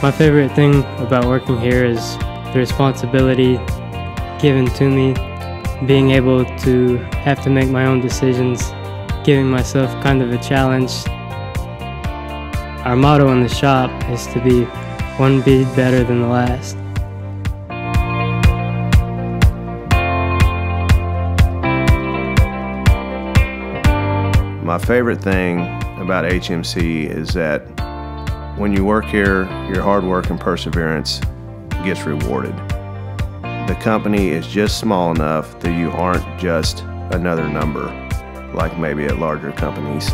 My favorite thing about working here is the responsibility given to me, being able to have to make my own decisions, giving myself kind of a challenge. Our motto in the shop is to be one bead better than the last. My favorite thing about HMC is that when you work here, your hard work and perseverance gets rewarded. The company is just small enough that you aren't just another number, like maybe at larger companies.